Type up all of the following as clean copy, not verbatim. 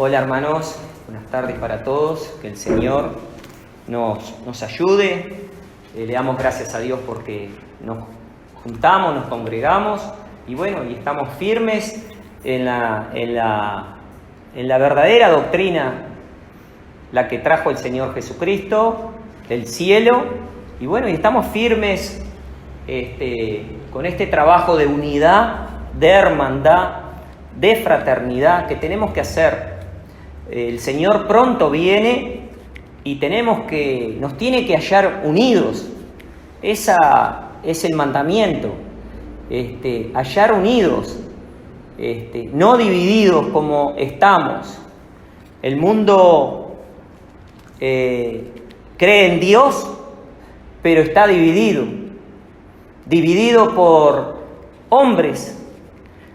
Hola hermanos, buenas tardes para todos, que el Señor nos ayude. Le damos gracias a Dios porque nos juntamos, nos congregamos y estamos firmes en la verdadera doctrina, la que trajo el Señor Jesucristo del cielo, y estamos firmes con este trabajo de unidad, de hermandad, de fraternidad que tenemos que hacer. El Señor pronto viene y nos tiene que hallar unidos. Ese es el mandamiento, hallar unidos, no divididos como estamos. El mundo cree en Dios, pero está dividido por hombres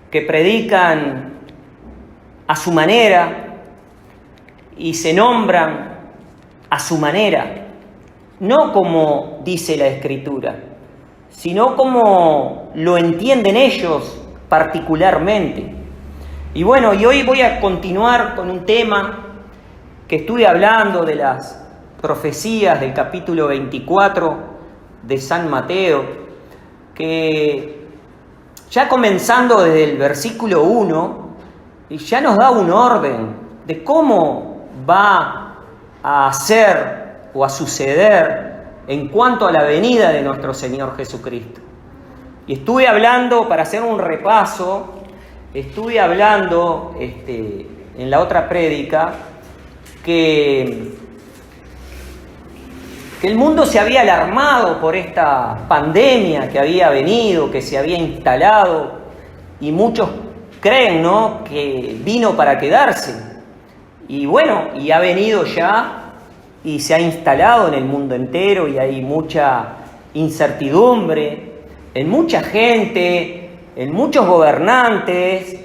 que predican a su manera y se nombran a su manera, no como dice la Escritura, sino como lo entienden ellos particularmente. Y hoy voy a continuar con un tema que estuve hablando de las profecías del capítulo 24 de San Mateo, que ya comenzando desde el versículo 1, ya nos da un orden de cómo va a ser o a suceder en cuanto a la venida de nuestro Señor Jesucristo. Y estuve hablando, para hacer un repaso, en la otra prédica que el mundo se había alarmado por esta pandemia que había venido, que se había instalado, y muchos creen, ¿no?, que vino para quedarse. Y ha venido ya y se ha instalado en el mundo entero, y hay mucha incertidumbre en mucha gente, en muchos gobernantes.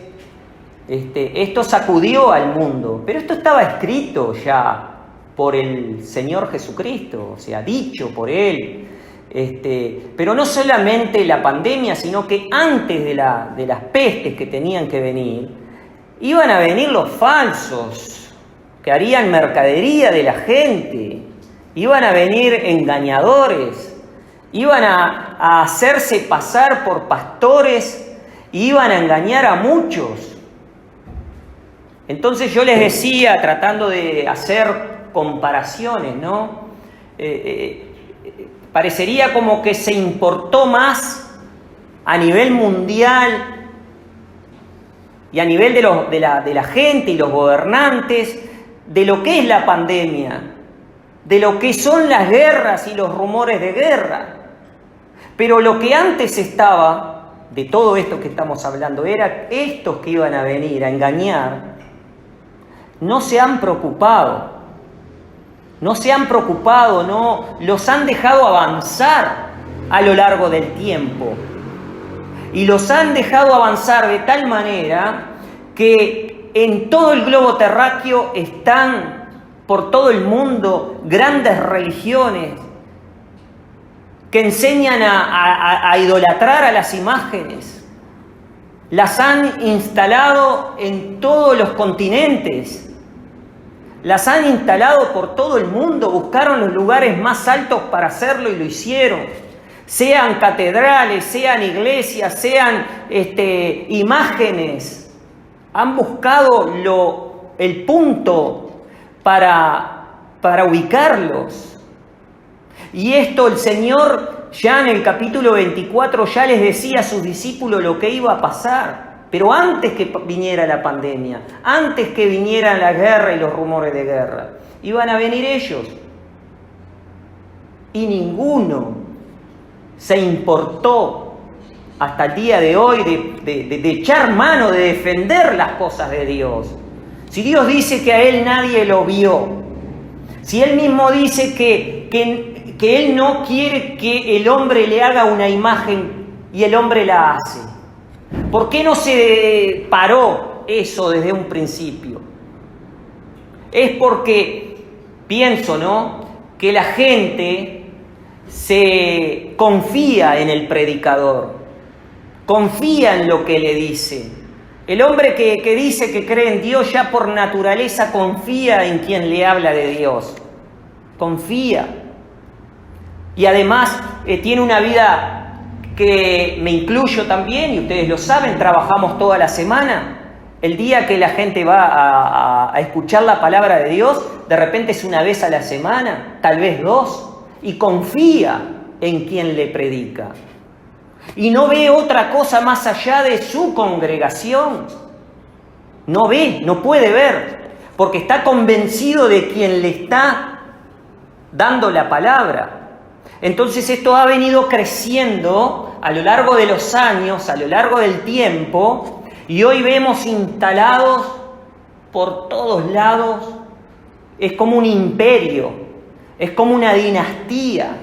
Esto sacudió al mundo, pero esto estaba escrito ya por el Señor Jesucristo, o sea, dicho por Él. Pero no solamente la pandemia, sino que antes de las pestes que tenían que venir, iban a venir los falsos, que harían mercadería de la gente, iban a venir engañadores, iban a hacerse pasar por pastores, iban a engañar a muchos. Entonces yo les decía, tratando de hacer comparaciones, ¿no? Parecería como que se importó más a nivel mundial y a nivel de la gente y los gobernantes de lo que es la pandemia, de lo que son las guerras y los rumores de guerra. Pero lo que antes estaba de todo esto que estamos hablando era estos que iban a venir a engañar. No se han preocupado, no los han dejado avanzar a lo largo del tiempo. Y los han dejado avanzar de tal manera que en todo el globo terráqueo están por todo el mundo grandes religiones que enseñan a idolatrar a las imágenes. Las han instalado en todos los continentes. Las han instalado por todo el mundo, buscaron los lugares más altos para hacerlo y lo hicieron. Sean catedrales, sean iglesias, sean imágenes. Han buscado el punto para ubicarlos. Y esto el Señor ya en el capítulo 24 ya les decía a sus discípulos lo que iba a pasar. Pero antes que viniera la pandemia, antes que viniera la guerra y los rumores de guerra, iban a venir ellos. Y ninguno se importó hasta el día de hoy de echar mano, de defender las cosas de Dios. Si Dios dice que a Él nadie lo vio, si Él mismo dice que Él no quiere que el hombre le haga una imagen y el hombre la hace, ¿por qué no se paró eso desde un principio? Es porque pienso, ¿no?, que la gente se confía en el predicador, confía en lo que le dice. El hombre que dice que cree en Dios ya por naturaleza confía en quien le habla de Dios. Confía. Y además tiene una vida que me incluyo también, y ustedes lo saben, trabajamos toda la semana. El día que la gente va a escuchar la palabra de Dios, de repente es una vez a la semana, tal vez dos, y confía en quien le predica. Y no ve otra cosa más allá de su congregación. No ve, no puede ver, porque está convencido de quien le está dando la palabra. Entonces esto ha venido creciendo a lo largo de los años, a lo largo del tiempo, y hoy vemos instalados por todos lados. Es como un imperio, es como una dinastía.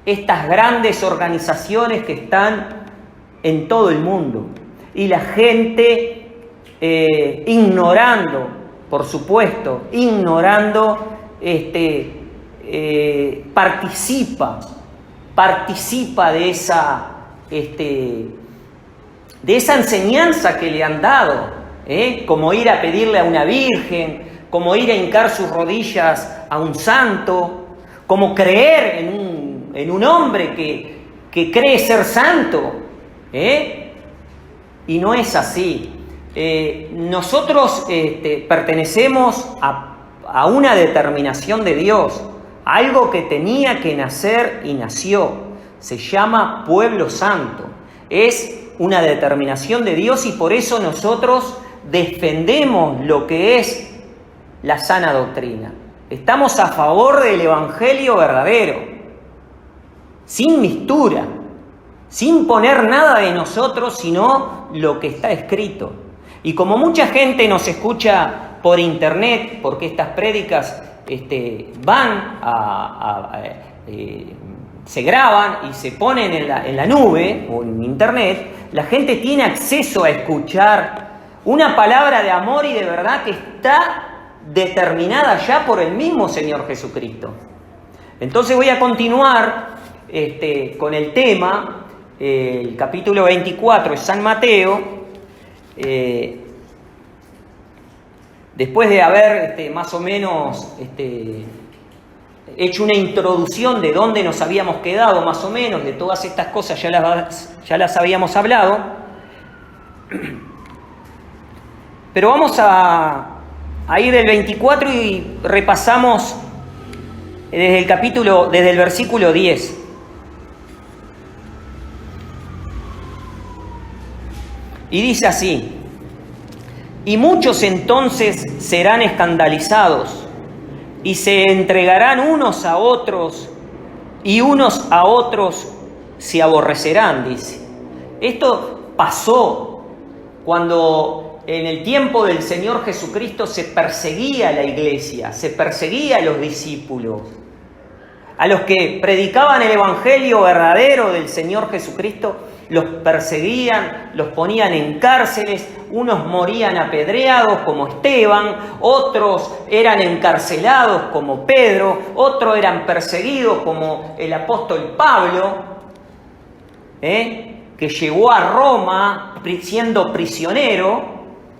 Estas grandes organizaciones que están en todo el mundo. Y la gente ignorando, por supuesto, participa de esa enseñanza que le han dado, como ir a pedirle a una virgen, como ir a hincar sus rodillas a un santo, como creer en un hombre que cree ser santo, y no es así. Nosotros pertenecemos a una determinación de Dios, algo que tenía que nacer y nació. Se llama pueblo santo. Es una determinación de Dios y por eso nosotros defendemos lo que es la sana doctrina. Estamos a favor del evangelio verdadero, sin mistura, sin poner nada de nosotros, sino lo que está escrito. Y como mucha gente nos escucha por internet, porque estas prédicas se graban y se ponen en la nube o en internet, la gente tiene acceso a escuchar una palabra de amor y de verdad que está determinada ya por el mismo Señor Jesucristo. Entonces voy a continuar con el tema, el capítulo 24 de San Mateo. Después de haber más o menos hecho una introducción de dónde nos habíamos quedado, más o menos, de todas estas cosas ya las habíamos hablado, pero vamos a ir del 24 y repasamos desde el versículo 10. Y dice así: y muchos entonces serán escandalizados y se entregarán unos a otros y unos a otros se aborrecerán, dice. Esto pasó cuando en el tiempo del Señor Jesucristo se perseguía a la iglesia, se perseguía a los discípulos, a los que predicaban el evangelio verdadero del Señor Jesucristo. Los perseguían, los ponían en cárceles, unos morían apedreados como Esteban, otros eran encarcelados como Pedro, otros eran perseguidos como el apóstol Pablo, que llegó a Roma siendo prisionero.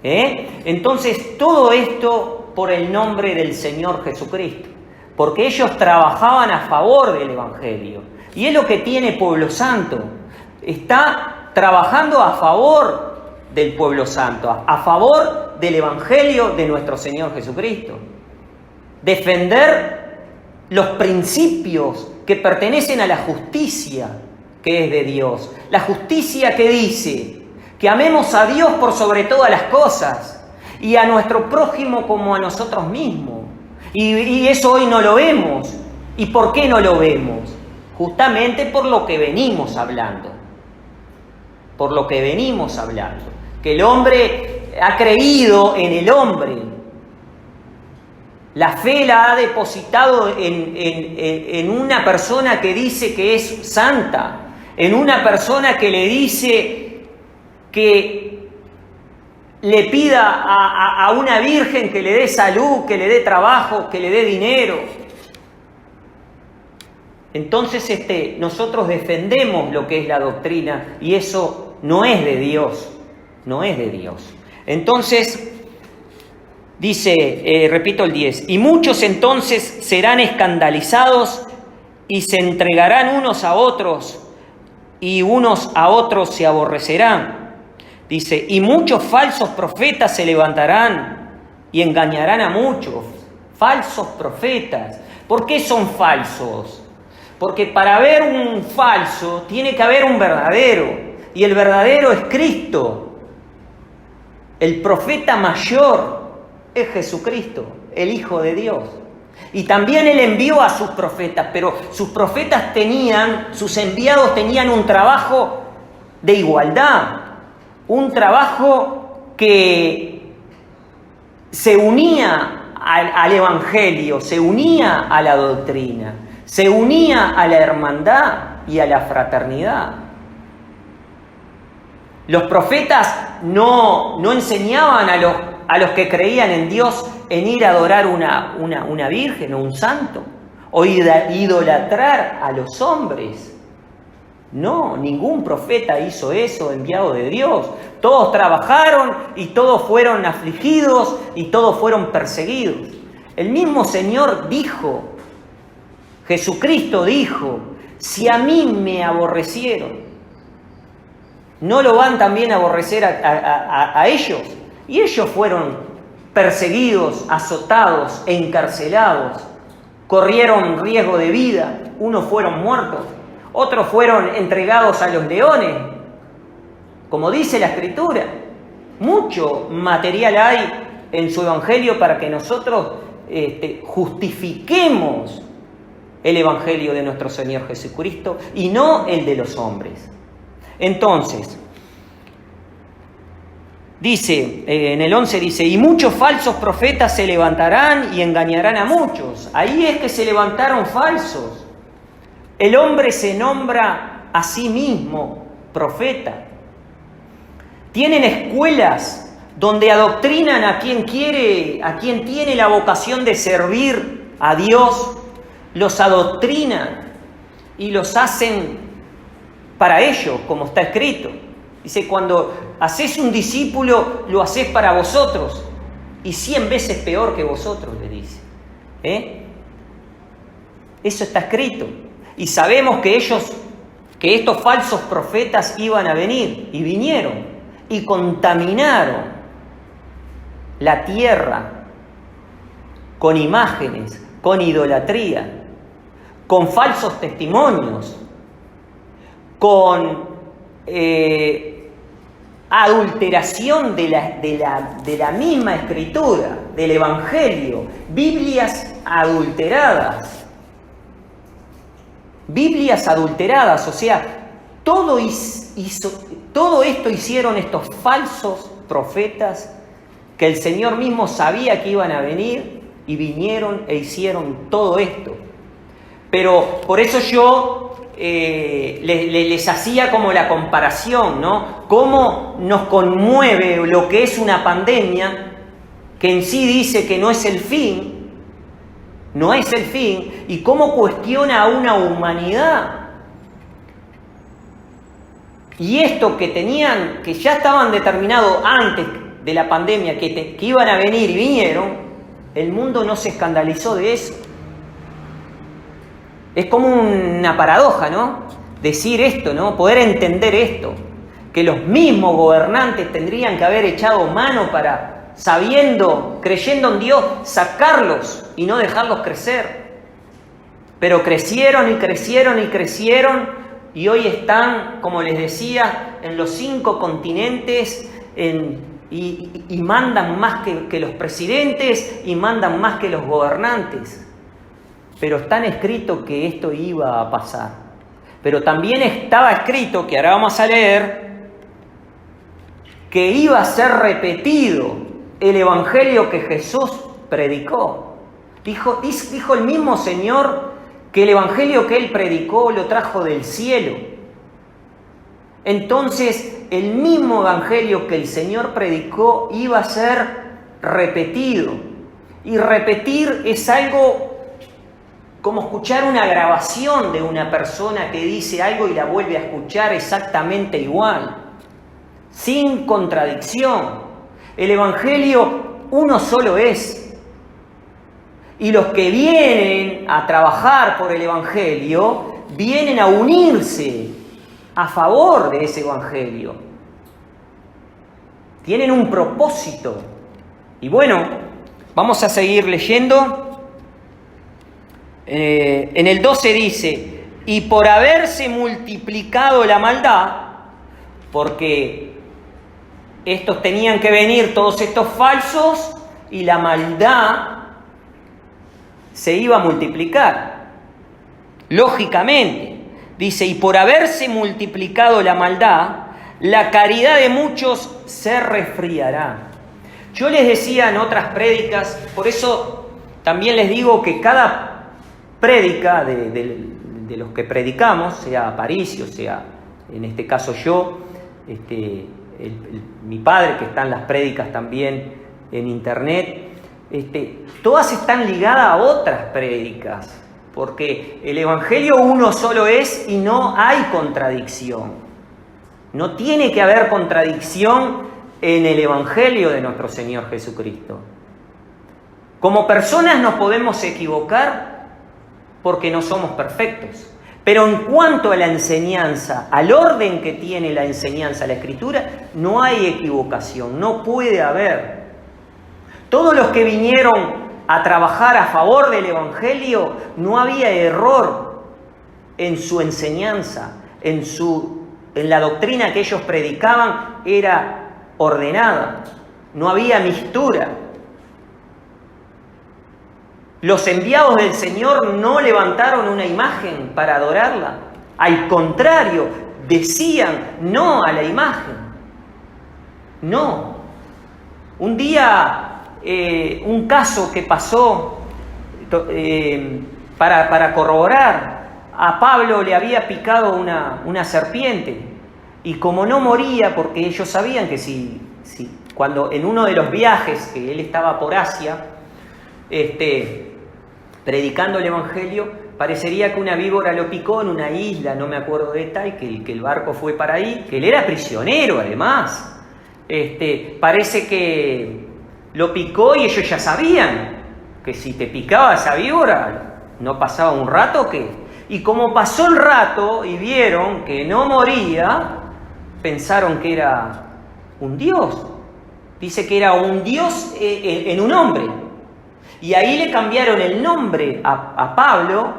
Entonces todo esto por el nombre del Señor Jesucristo, porque ellos trabajaban a favor del evangelio. Y es lo que tiene Pueblo Santo. Está trabajando a favor del pueblo santo, a favor del evangelio de nuestro Señor Jesucristo. Defender los principios que pertenecen a la justicia que es de Dios. La justicia que dice que amemos a Dios por sobre todas las cosas y a nuestro prójimo como a nosotros mismos. Y eso hoy no lo vemos. ¿Y por qué no lo vemos? Justamente por lo que venimos hablando. Por lo que venimos hablando. Que el hombre ha creído en el hombre. La fe la ha depositado en una persona que dice que es santa. En una persona que le dice que le pida a una virgen que le dé salud, que le dé trabajo, que le dé dinero. Entonces nosotros defendemos lo que es la doctrina y eso no es de Dios. no es de Dios. Entonces, dice, repito el 10, y muchos entonces serán escandalizados y se entregarán unos a otros y unos a otros se aborrecerán. Dice, y muchos falsos profetas se levantarán y engañarán a muchos. Falsos profetas. ¿Por qué son falsos? Porque para haber un falso tiene que haber un verdadero. Y el verdadero es Cristo. El profeta mayor es Jesucristo, el Hijo de Dios. Y también Él envió a sus profetas, pero sus profetas sus enviados tenían un trabajo de igualdad. Un trabajo que se unía al Evangelio, se unía a la doctrina, se unía a la hermandad y a la fraternidad. Los profetas no enseñaban a los que creían en Dios en ir a adorar una virgen o un santo, o idolatrar a los hombres. No, ningún profeta hizo eso, enviado de Dios. Todos trabajaron y todos fueron afligidos y todos fueron perseguidos. El mismo Señor dijo, Jesucristo dijo, si a mí me aborrecieron, ¿no lo van también a aborrecer a ellos? Y ellos fueron perseguidos, azotados, encarcelados, corrieron riesgo de vida, unos fueron muertos. Otros fueron entregados a los leones, como dice la Escritura. Mucho material hay en su Evangelio para que nosotros justifiquemos el Evangelio de nuestro Señor Jesucristo y no el de los hombres. Entonces, dice, en el 11 dice, y muchos falsos profetas se levantarán y engañarán a muchos. Ahí es que se levantaron falsos. El hombre se nombra a sí mismo profeta. Tienen escuelas donde adoctrinan a quien quiere, a quien tiene la vocación de servir a Dios, los adoctrinan y los hacen para ellos, como está escrito. Dice, cuando haces un discípulo, lo haces para vosotros y 100 veces peor que vosotros, le dice. Eso está escrito. Y sabemos que estos falsos profetas iban a venir, y vinieron, y contaminaron la tierra con imágenes, con idolatría, con falsos testimonios, con adulteración de la misma Escritura, del Evangelio, Biblias adulteradas. Biblias adulteradas, o sea, todo esto hicieron estos falsos profetas que el Señor mismo sabía que iban a venir y vinieron e hicieron todo esto. Pero por eso yo les hacía como la comparación, ¿no? Cómo nos conmueve lo que es una pandemia, que en sí dice que no es el fin, no es el fin, y cómo cuestiona a una humanidad. Y esto que ya estaban determinados antes de la pandemia, que iban a venir y vinieron, el mundo no se escandalizó de eso. Es como una paradoja, ¿no? Decir esto, ¿no? Poder entender esto, que los mismos gobernantes tendrían que haber echado mano para, creyendo en Dios, sacarlos y no dejarlos crecer. Pero crecieron y crecieron y crecieron y hoy están, como les decía, en los 5 continentes y mandan más que los presidentes y mandan más que los gobernantes. Pero está escrito que esto iba a pasar. Pero también estaba escrito, que ahora vamos a leer, que iba a ser repetido el Evangelio que Jesús predicó. Dijo el mismo Señor que el Evangelio que Él predicó lo trajo del cielo. Entonces, el mismo Evangelio que el Señor predicó iba a ser repetido. Y repetir es algo como escuchar una grabación de una persona que dice algo y la vuelve a escuchar exactamente igual. sin contradicción. El Evangelio uno solo es. Y los que vienen a trabajar por el Evangelio vienen a unirse a favor de ese Evangelio. Tienen un propósito. Y bueno, vamos a seguir leyendo. En el 12 dice, y por haberse multiplicado la maldad, porque estos tenían que venir, todos estos falsos, y la maldad se iba a multiplicar. Lógicamente, dice, y por haberse multiplicado la maldad, la caridad de muchos se resfriará. Yo les decía en otras prédicas, por eso también les digo que cada prédica de los que predicamos, sea Aparicio, sea en este caso yo, mi padre, que está en las prédicas también en internet, todas están ligadas a otras prédicas, porque el Evangelio uno solo es y no hay contradicción. No tiene que haber contradicción en el Evangelio de nuestro Señor Jesucristo. Como personas nos podemos equivocar porque no somos perfectos. Pero en cuanto a la enseñanza, al orden que tiene la enseñanza, la Escritura, no hay equivocación, no puede haber. Todos los que vinieron a trabajar a favor del Evangelio, no había error en su enseñanza, en la doctrina que ellos predicaban, era ordenada, no había mixtura. Los enviados del Señor no levantaron una imagen para adorarla. Al contrario, decían no a la imagen. No. Un día, un caso que pasó para corroborar, a Pablo le había picado una serpiente. Y como no moría, porque ellos sabían que cuando en uno de los viajes que él estaba por Asia, predicando el Evangelio, parecería que una víbora lo picó en una isla, no me acuerdo de tal, que el barco fue para ahí, que él era prisionero además. Parece que lo picó y ellos ya sabían que si te picaba esa víbora, no pasaba un rato y como pasó el rato y vieron que no moría, pensaron que era un dios. Dice que era un dios en un hombre. Y ahí le cambiaron el nombre a Pablo.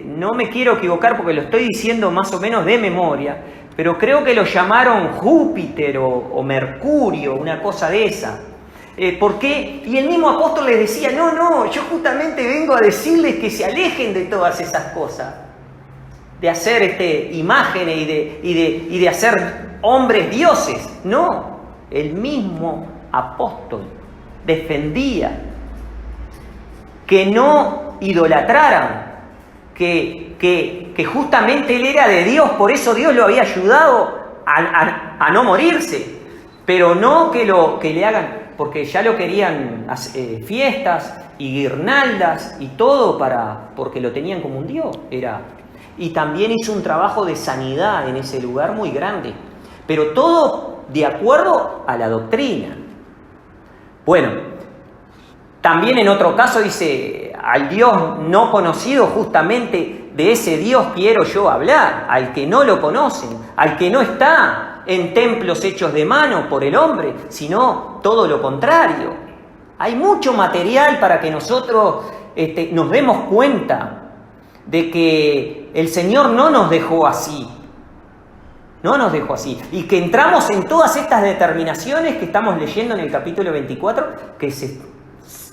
No me quiero equivocar porque lo estoy diciendo más o menos de memoria, pero creo que lo llamaron Júpiter o Mercurio, una cosa de esa. ¿Por qué? Y el mismo apóstol les decía, no, yo justamente vengo a decirles que se alejen de todas esas cosas, de hacer imágenes y de hacer hombres dioses. No, el mismo apóstol defendía que no idolatraran, que justamente él era de Dios, por eso Dios lo había ayudado a no morirse, pero no que le hagan, porque ya lo querían fiestas y guirnaldas y todo porque lo tenían como un Dios. Y también hizo un trabajo de sanidad en ese lugar muy grande, pero todo de acuerdo a la doctrina. Bueno, también en otro caso dice, al Dios no conocido, justamente de ese Dios quiero yo hablar, al que no lo conocen, al que no está en templos hechos de mano por el hombre, sino todo lo contrario. Hay mucho material para que nosotros nos demos cuenta de que el Señor no nos dejó así. No nos dejó así. Y que entramos en todas estas determinaciones que estamos leyendo en el capítulo 24, que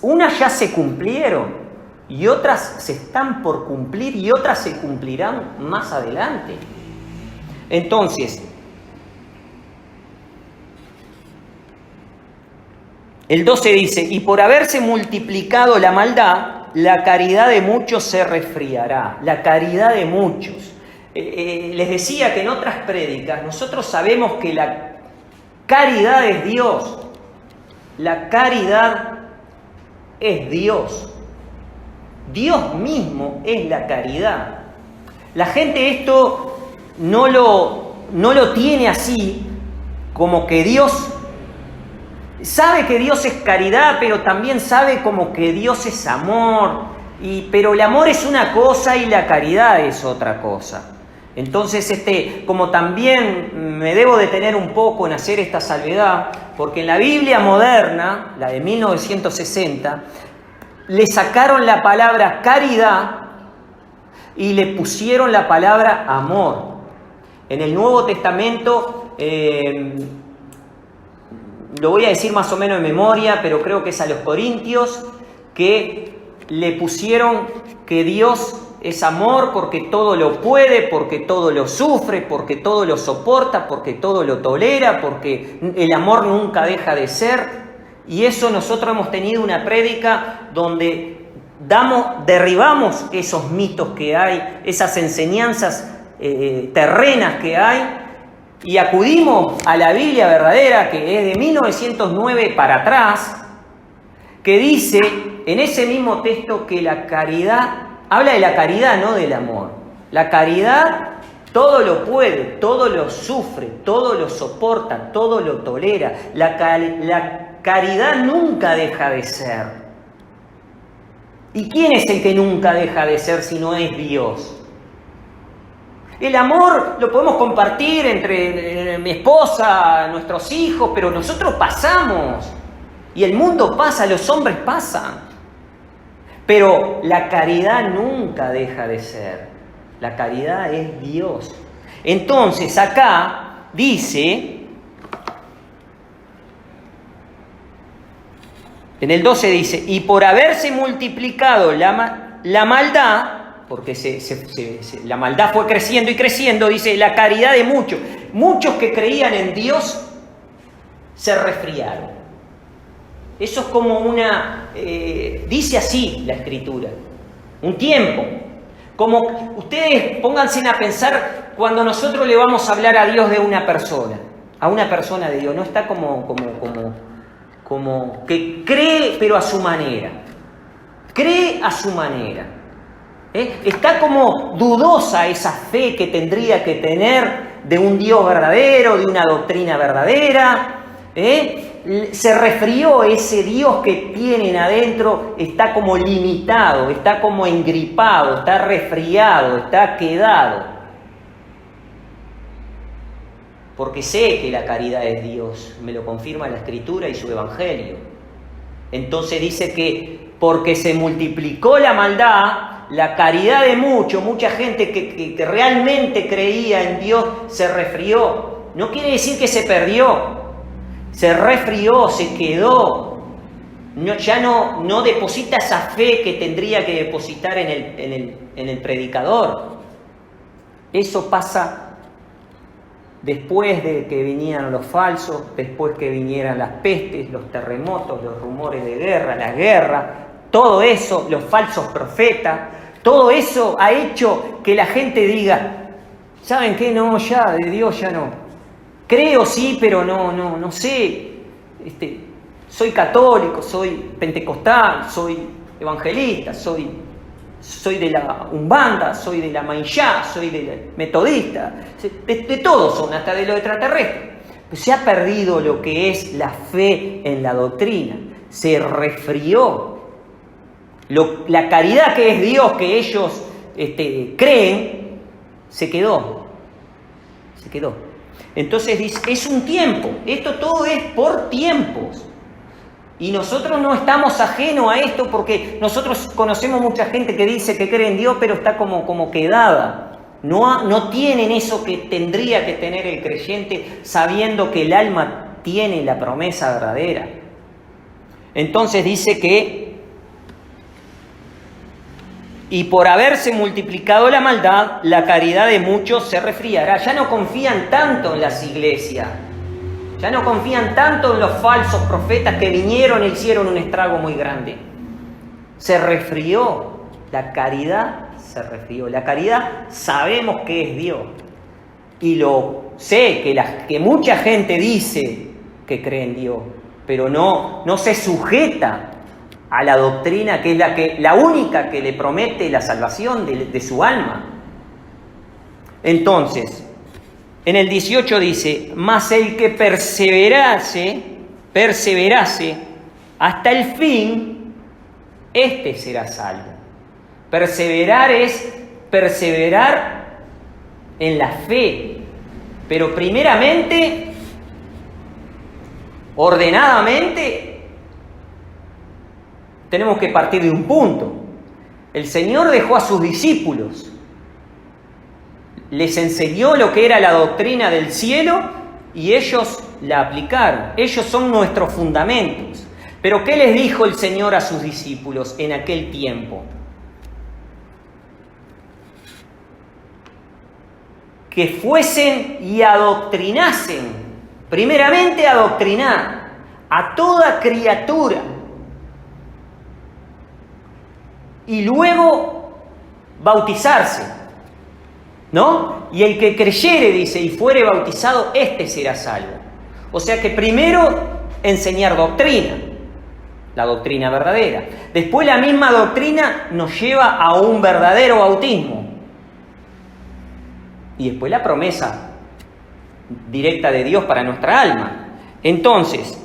unas ya se cumplieron y otras se están por cumplir y otras se cumplirán más adelante. Entonces, el 12 dice, y por haberse multiplicado la maldad, la caridad de muchos se resfriará. La caridad de muchos. Les decía que en otras prédicas nosotros sabemos que la caridad es Dios. La caridad es Dios. Dios mismo es la caridad. La gente esto no lo tiene así como que Dios sabe que Dios es caridad, pero también sabe como que Dios es amor. Pero el amor es una cosa y la caridad es otra cosa. Entonces, como también me debo detener un poco en hacer esta salvedad, porque en la Biblia moderna, la de 1960, le sacaron la palabra caridad y le pusieron la palabra amor. En el Nuevo Testamento, lo voy a decir más o menos en memoria, pero creo que es a los Corintios, que le pusieron que Dios es amor porque todo lo puede, porque todo lo sufre, porque todo lo soporta, porque todo lo tolera, porque el amor nunca deja de ser. Y eso nosotros hemos tenido una prédica donde derribamos esos mitos que hay, esas enseñanzas terrenas que hay, y acudimos a la Biblia verdadera, que es de 1909 para atrás, que dice en ese mismo texto que la caridad, habla de la caridad, no del amor. La caridad todo lo puede, todo lo sufre, todo lo soporta, todo lo tolera. La caridad nunca deja de ser. ¿Y quién es el que nunca deja de ser si no es Dios? El amor lo podemos compartir entre mi esposa, nuestros hijos, pero nosotros pasamos. Y el mundo pasa, los hombres pasan. Pero la caridad nunca deja de ser. La caridad es Dios. Entonces acá dice, en el 12 dice, y por haberse multiplicado la maldad, porque la maldad fue creciendo y creciendo, dice, la caridad de muchos que creían en Dios se resfriaron. Eso es como dice así la Escritura, un tiempo. Como ustedes pónganse a pensar cuando nosotros le vamos a hablar a Dios de una persona de Dios, no está como que cree pero a su manera, cree a su manera. Está como dudosa esa fe que tendría que tener de un Dios verdadero, de una doctrina verdadera. Se resfrió ese Dios que tienen adentro, está como limitado, está como engripado, está resfriado, está quedado. Porque sé que la caridad es Dios, me lo confirma la Escritura y su Evangelio. Entonces dice que porque se multiplicó la maldad, la caridad de mucha gente que realmente creía en Dios se resfrió. No quiere decir que se perdió. Se resfrió, se quedó, ya no deposita esa fe que tendría que depositar en el predicador. Eso pasa después de que vinieran los falsos, después que vinieran las pestes, los terremotos, los rumores de guerra, la guerra, todo eso, los falsos profetas, todo eso ha hecho que la gente diga, ¿saben qué? No, ya, de Dios ya no. Creo sí, pero no sé. Soy católico, soy pentecostal, soy evangelista, soy de la Umbanda, soy de la Mayá, soy de la metodista. De todos son, hasta de lo extraterrestre. Se ha perdido lo que es la fe en la doctrina. Se resfrió. La caridad que es Dios, que ellos creen, se quedó. Se quedó. Entonces dice, es un tiempo, esto todo es por tiempos. Y nosotros no estamos ajenos a esto porque nosotros conocemos mucha gente que dice que cree en Dios, pero está como quedada. No tienen eso que tendría que tener el creyente sabiendo que el alma tiene la promesa verdadera. Entonces dice que y por haberse multiplicado la maldad, la caridad de muchos se resfriará. Ya no confían tanto en las iglesias. Ya no confían tanto en los falsos profetas que vinieron e hicieron un estrago muy grande. Se resfrió. La caridad se resfrió. La caridad sabemos que es Dios. Y lo sé que mucha gente dice que cree en Dios, pero no se sujeta a la doctrina que es la única que le promete la salvación de su alma. Entonces, En el 18 dice, mas el que perseverase hasta el fin, este será salvo. Perseverar es perseverar en la fe, pero primeramente, ordenadamente, tenemos que partir de un punto. El Señor dejó a sus discípulos, les enseñó lo que era la doctrina del cielo y ellos la aplicaron. Ellos son nuestros fundamentos. Pero ¿qué les dijo el Señor a sus discípulos en aquel tiempo? Que fuesen y adoctrinasen, primeramente adoctrinar a toda criatura y luego bautizarse, ¿no? Y el que creyere, dice, y fuere bautizado, este será salvo. O sea que primero enseñar doctrina, la doctrina verdadera. Después la misma doctrina nos lleva a un verdadero bautismo. Y después la promesa directa de Dios para nuestra alma. Entonces,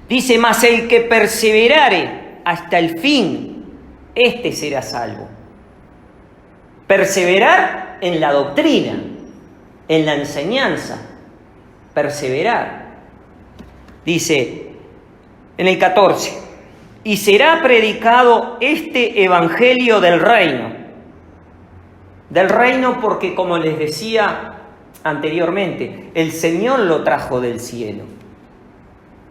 dice, mas el que perseverare hasta el fin, este será salvo. Perseverar en la doctrina, en la enseñanza. Perseverar. Dice en el 14, y será predicado este evangelio del reino. Del reino porque, como les decía anteriormente, el Señor lo trajo del cielo.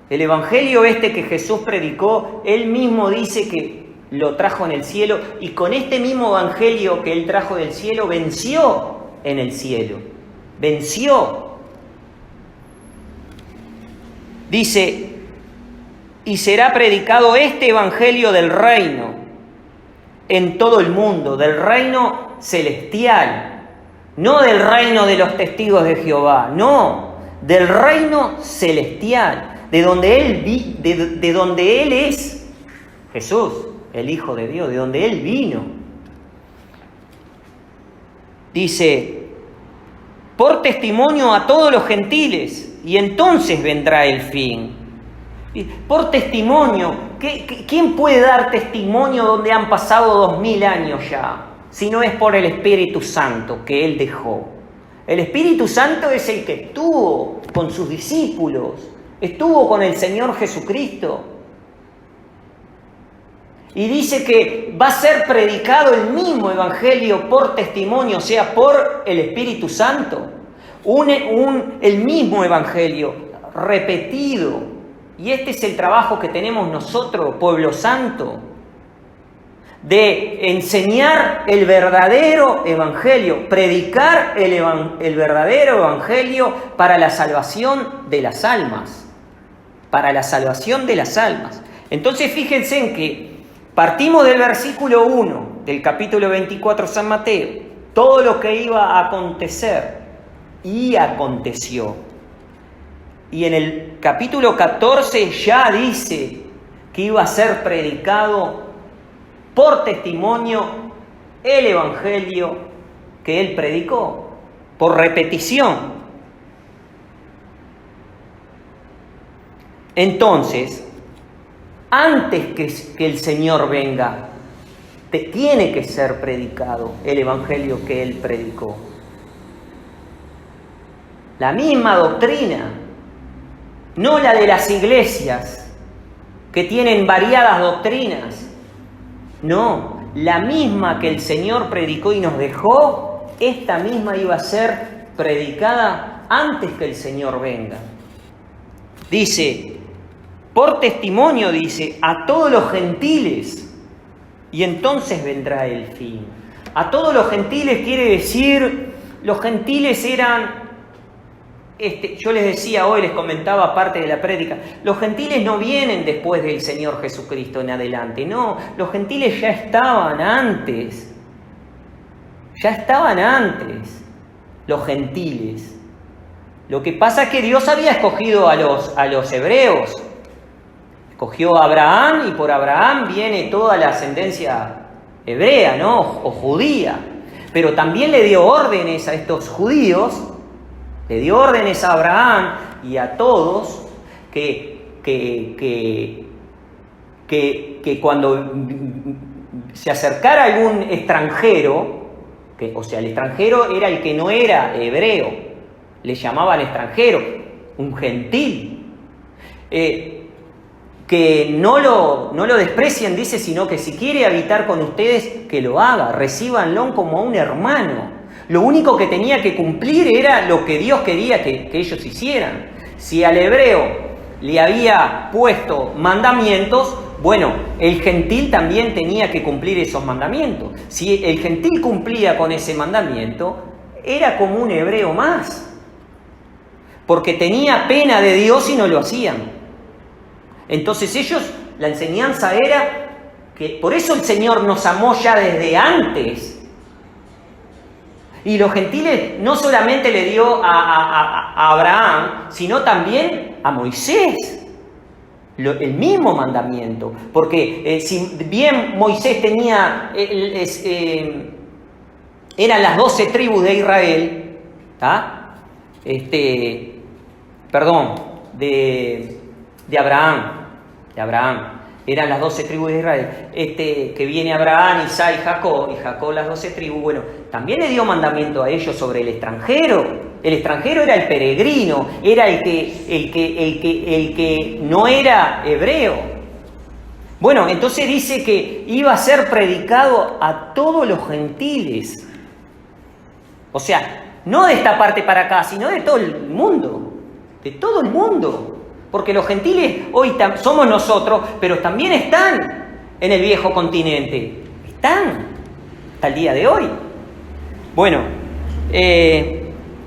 El evangelio este que Jesús predicó, Él mismo dice que lo trajo en el cielo, y con este mismo evangelio que Él trajo del cielo, venció en el cielo. Venció. Dice, y será predicado este evangelio del reino en todo el mundo, del reino celestial, no del reino de los testigos de Jehová, no, del reino celestial, de donde Él es Jesús, el Hijo de Dios, de donde Él vino. Dice, por testimonio a todos los gentiles, y entonces vendrá el fin. Por testimonio, ¿quién puede dar testimonio donde han pasado 2000 años ya? Si no es por el Espíritu Santo que Él dejó. El Espíritu Santo es el que estuvo con sus discípulos, estuvo con el Señor Jesucristo. Y dice que va a ser predicado el mismo evangelio por testimonio, o sea, por el Espíritu Santo. El mismo evangelio repetido. Y este es el trabajo que tenemos nosotros, pueblo santo, de enseñar el verdadero evangelio, predicar el verdadero evangelio para la salvación de las almas. Para la salvación de las almas. Entonces fíjense en que partimos del versículo 1 del capítulo 24 San Mateo, todo lo que iba a acontecer, y aconteció. Y en el capítulo 14 ya dice que iba a ser predicado por testimonio el evangelio que Él predicó, por repetición. Entonces, antes que el Señor venga, tiene que ser predicado el evangelio que Él predicó. La misma doctrina, no la de las iglesias que tienen variadas doctrinas. No, la misma que el Señor predicó y nos dejó, esta misma iba a ser predicada antes que el Señor venga. Dice, por testimonio, dice, a todos los gentiles, y entonces vendrá el fin. A todos los gentiles quiere decir, los gentiles eran... yo les decía hoy, les comentaba parte de la prédica, los gentiles no vienen después del Señor Jesucristo en adelante, no, los gentiles ya estaban antes, los gentiles. Lo que pasa es que Dios había escogido a los hebreos, escogió a Abraham, y por Abraham viene toda la ascendencia hebrea, ¿no? O judía, pero también le dio órdenes a estos judíos Le dio órdenes a Abraham y a todos que cuando se acercara algún extranjero, o sea, el extranjero era el que no era hebreo, le llamaban extranjero, un gentil, que no lo desprecien, dice, sino que si quiere habitar con ustedes, que lo haga, recíbanlo como a un hermano. Lo único que tenía que cumplir era lo que Dios quería que ellos hicieran. Si al hebreo le había puesto mandamientos, bueno, el gentil también tenía que cumplir esos mandamientos. Si el gentil cumplía con ese mandamiento, era como un hebreo más, porque tenía pena de Dios y no lo hacían. Entonces ellos, la enseñanza era que por eso el Señor nos amó ya desde antes. Y los gentiles no solamente le dio a Abraham, sino también a Moisés. El mismo mandamiento. Porque si bien Moisés tenía, eran las 12 tribus de Israel, ¿tá? De Abraham. Eran las 12 tribus de Israel. Que viene Abraham, Isaac y Jacob las 12 tribus. Bueno, también le dio mandamiento a ellos sobre el extranjero. El extranjero era el peregrino, era el que no era hebreo. Bueno, entonces dice que iba a ser predicado a todos los gentiles. O sea, no de esta parte para acá, sino de todo el mundo. De todo el mundo. Porque los gentiles hoy somos nosotros, pero también están en el viejo continente. Están hasta el día de hoy. Bueno,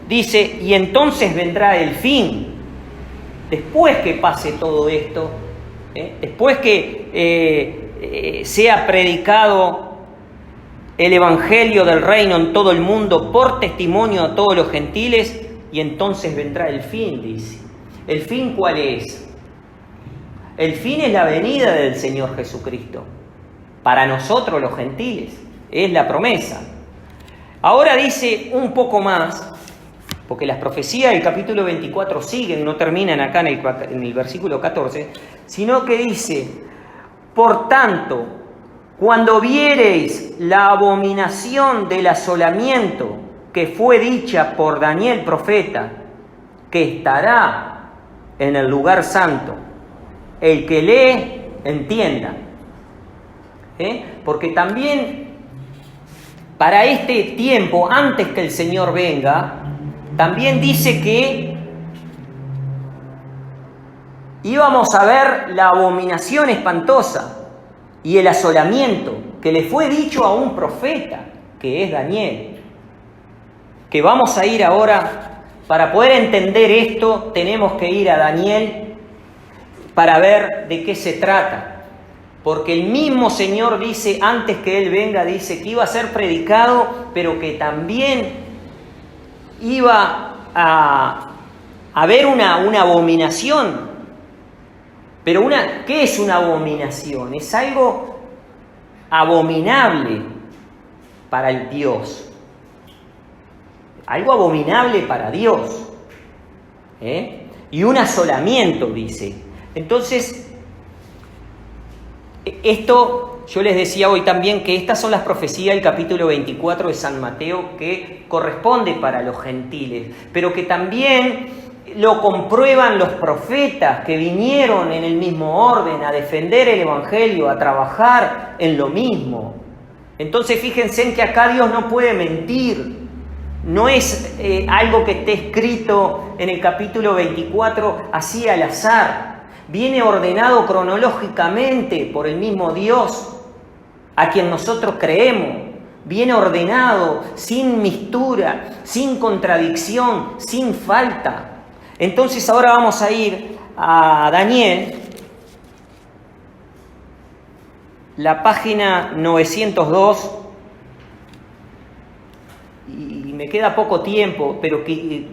dice, y entonces vendrá el fin. Después que pase todo esto, después que sea predicado el evangelio del reino en todo el mundo por testimonio a todos los gentiles, y entonces vendrá el fin, dice. ¿El fin cuál es? El fin es la venida del Señor Jesucristo. Para nosotros los gentiles. Es la promesa. Ahora dice un poco más, porque las profecías del capítulo 24 siguen, no terminan acá en el versículo 14, sino que dice, por tanto, cuando viereis la abominación del asolamiento que fue dicha por Daniel profeta, que estará en el lugar santo, el que lee, entienda. Porque también para este tiempo, antes que el Señor venga, también dice que íbamos a ver la abominación espantosa y el asolamiento que le fue dicho a un profeta, que es Daniel. Que vamos a ir ahora. Para poder entender esto, tenemos que ir a Daniel para ver de qué se trata. Porque el mismo Señor dice, antes que Él venga, dice que iba a ser predicado, pero que también iba a haber una abominación. Pero ¿qué es una abominación? Es algo abominable para el Dios. Algo abominable para Dios. Y un asolamiento, dice. Entonces, esto, yo les decía hoy también que estas son las profecías del capítulo 24 de San Mateo que corresponde para los gentiles, pero que también lo comprueban los profetas que vinieron en el mismo orden a defender el evangelio, a trabajar en lo mismo. Entonces, fíjense en que acá Dios no puede mentir. No es algo que esté escrito en el capítulo 24 así al azar. Viene ordenado cronológicamente por el mismo Dios a quien nosotros creemos. Viene ordenado sin mistura, sin contradicción, sin falta. Entonces ahora vamos a ir a Daniel, la página 902. Y me queda poco tiempo, pero que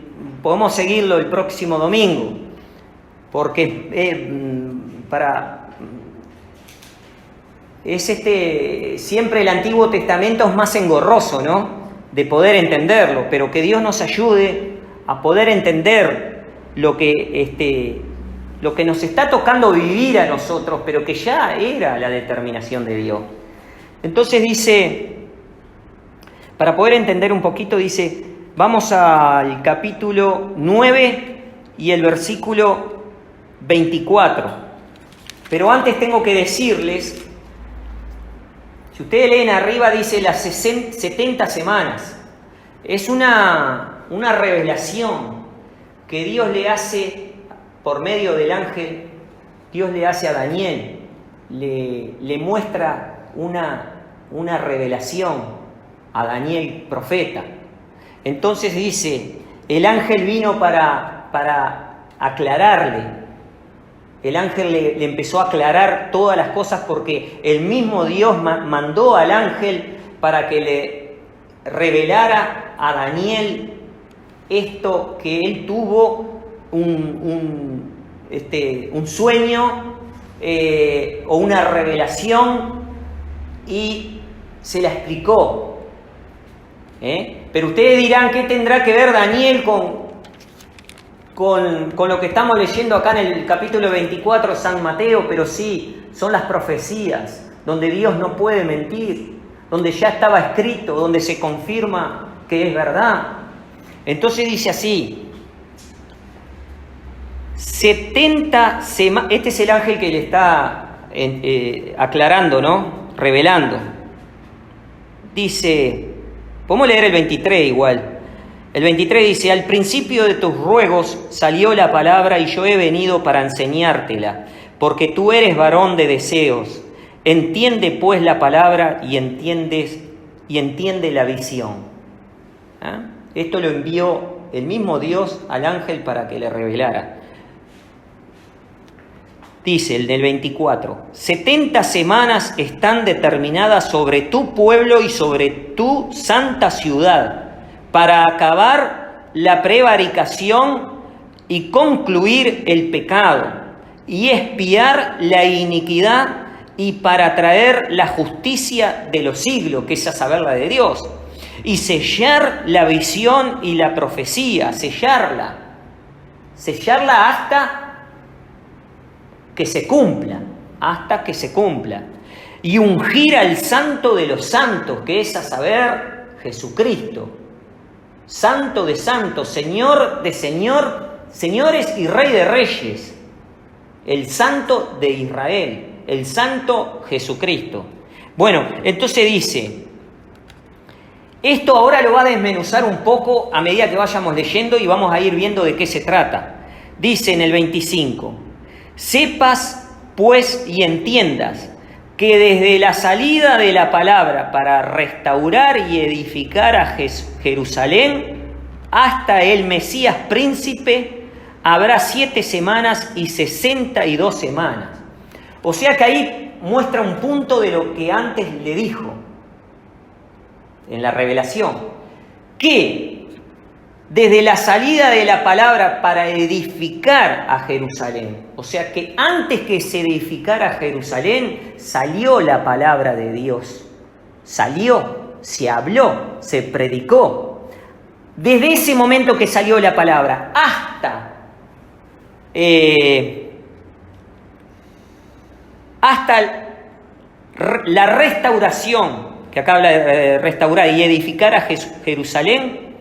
podemos seguirlo el próximo domingo, porque siempre el Antiguo Testamento es más engorroso, ¿no? De poder entenderlo, pero que Dios nos ayude a poder entender lo que nos está tocando vivir a nosotros, pero que ya era la determinación de Dios. Entonces dice, para poder entender un poquito, dice, vamos al capítulo 9 y el versículo 24. Pero antes tengo que decirles, si ustedes leen arriba, dice las 70 semanas. Es una revelación que Dios le hace por medio del ángel. Dios le hace a Daniel, le muestra una revelación a Daniel profeta. Entonces dice, el ángel vino para aclararle. El ángel le empezó a aclarar todas las cosas porque el mismo Dios mandó al ángel para que le revelara a Daniel esto que él tuvo, un sueño o una revelación, y se la explicó. Pero ustedes dirán, ¿qué tendrá que ver Daniel con lo que estamos leyendo acá en el capítulo 24 de San Mateo? Pero sí, son las profecías, donde Dios no puede mentir, donde ya estaba escrito, donde se confirma que es verdad. Entonces dice así, 70 semanas, este es el ángel que le está aclarando, ¿no? Revelando. Dice, podemos leer el 23 igual. El 23 dice, al principio de tus ruegos salió la palabra y yo he venido para enseñártela, porque tú eres varón de deseos. Entiende pues la palabra y entiende la visión. ¿Ah? Esto lo envió el mismo Dios al ángel para que le revelara. Dice el del 24, 70 semanas están determinadas sobre tu pueblo y sobre tu santa ciudad, para acabar la prevaricación y concluir el pecado, y expiar la iniquidad, y para traer la justicia de los siglos, que es a saber la de Dios, y sellar la visión y la profecía, sellarla hasta que se cumpla, y ungir al santo de los santos, que es a saber Jesucristo, santo de santos, señor de señores y rey de reyes, el santo de Israel, el santo Jesucristo. Bueno, entonces dice, esto ahora lo va a desmenuzar un poco a medida que vayamos leyendo y vamos a ir viendo de qué se trata. Dice en el 25, sepas pues y entiendas que desde la salida de la palabra para restaurar y edificar a Jerusalén hasta el Mesías príncipe habrá 7 semanas y 62 semanas. O sea que ahí muestra un punto de lo que antes le dijo en la revelación, que desde la salida de la palabra para edificar a Jerusalén, o sea que antes que se edificara Jerusalén, salió la palabra de Dios, salió, se habló, se predicó. Desde ese momento que salió la palabra hasta la restauración, que acá habla de restaurar y edificar a Jerusalén.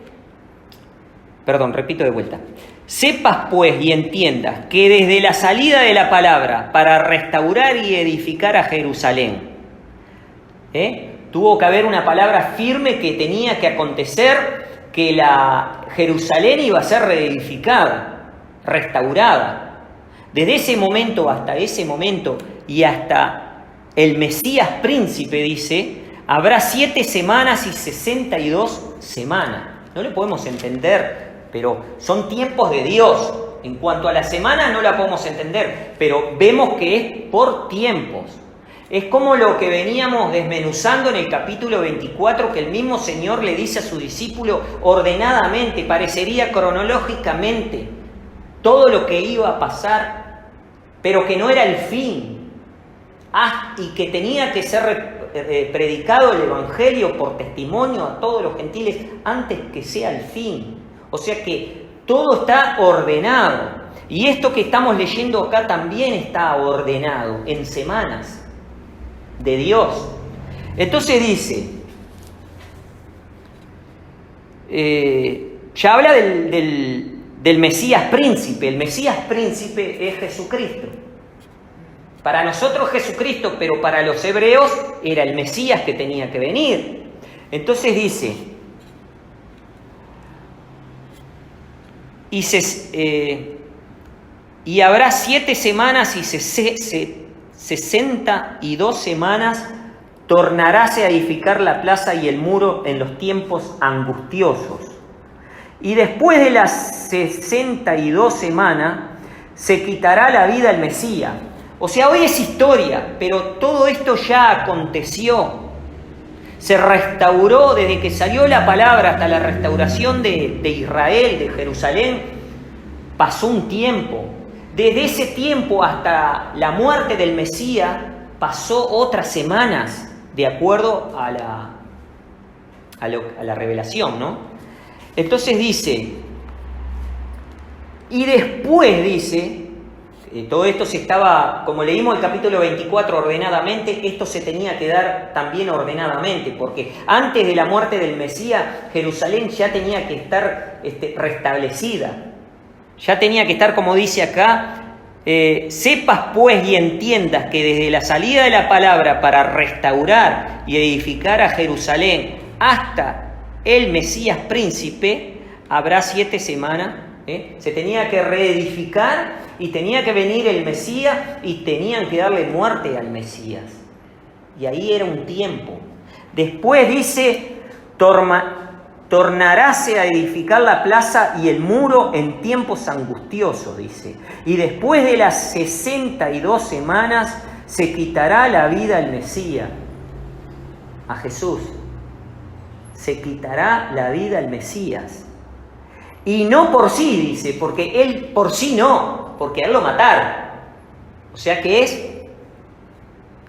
Perdón, repito de vuelta. Sepas pues y entiendas que desde la salida de la palabra para restaurar y edificar a Jerusalén, tuvo que haber una palabra firme que tenía que acontecer, que la Jerusalén iba a ser reedificada, restaurada. Desde ese momento hasta ese momento y hasta el Mesías príncipe, dice, habrá 7 semanas y 62 semanas. No lo podemos entender, pero son tiempos de Dios. En cuanto a la semana no la podemos entender, pero vemos que es por tiempos. Es como lo que veníamos desmenuzando en el capítulo 24, que el mismo Señor le dice a su discípulo ordenadamente, parecería cronológicamente, todo lo que iba a pasar, pero que no era el fin. Y que tenía que ser predicado el Evangelio por testimonio a todos los gentiles antes que sea el fin. O sea que Todo está ordenado. Y esto que estamos leyendo acá también está ordenado en semanas de Dios. Entonces dice, ya habla del Mesías príncipe. El Mesías príncipe es Jesucristo. Para nosotros Jesucristo, pero para los hebreos era el Mesías que tenía que venir. Entonces dice, y habrá 7 semanas y 62 semanas tornaráse a edificar la plaza y el muro en los tiempos angustiosos. Y después de las 62 semanas se quitará la vida el Mesías. O sea, hoy es historia, pero todo esto ya aconteció. Se restauró desde que salió la palabra hasta la restauración de Israel, de Jerusalén. Pasó un tiempo. Desde ese tiempo hasta la muerte del Mesías pasó otras semanas, de acuerdo a la revelación, ¿no? Entonces dice, y después dice, todo esto se estaba, como leímos el capítulo 24 ordenadamente, esto se tenía que dar también ordenadamente, porque antes de la muerte del Mesías, Jerusalén ya tenía que estar restablecida. Ya tenía que estar, como dice acá, sepas pues y entiendas que desde la salida de la palabra para restaurar y edificar a Jerusalén hasta el Mesías príncipe, habrá 7 semanas. Se tenía que reedificar y tenía que venir el Mesías y tenían que darle muerte al Mesías. Y ahí era un tiempo. Después dice, tornaráse a edificar la plaza y el muro en tiempos angustiosos, dice. Y después de las 62 semanas se quitará la vida al Mesías, a Jesús. Se quitará la vida al Mesías. Y no por sí, dice, porque él por sí no, porque a él lo mataron. O sea que es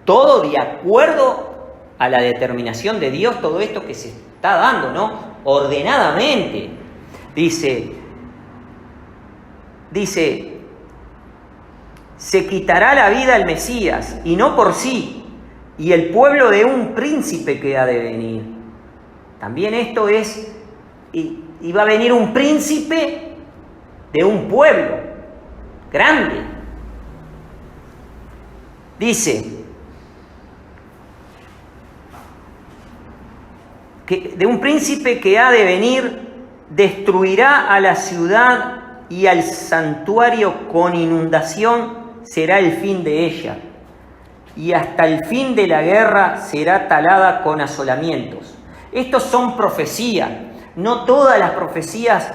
todo de acuerdo a la determinación de Dios, todo esto que se está dando, ¿no? Ordenadamente. Dice, se quitará la vida al Mesías, y no por sí, y el pueblo de un príncipe que ha de venir. También esto es, y va a venir un príncipe de un pueblo grande. Dice, que de un príncipe que ha de venir, destruirá a la ciudad y al santuario con inundación será el fin de ella, y hasta el fin de la guerra será talada con asolamientos. Estos son profecías. No todas las profecías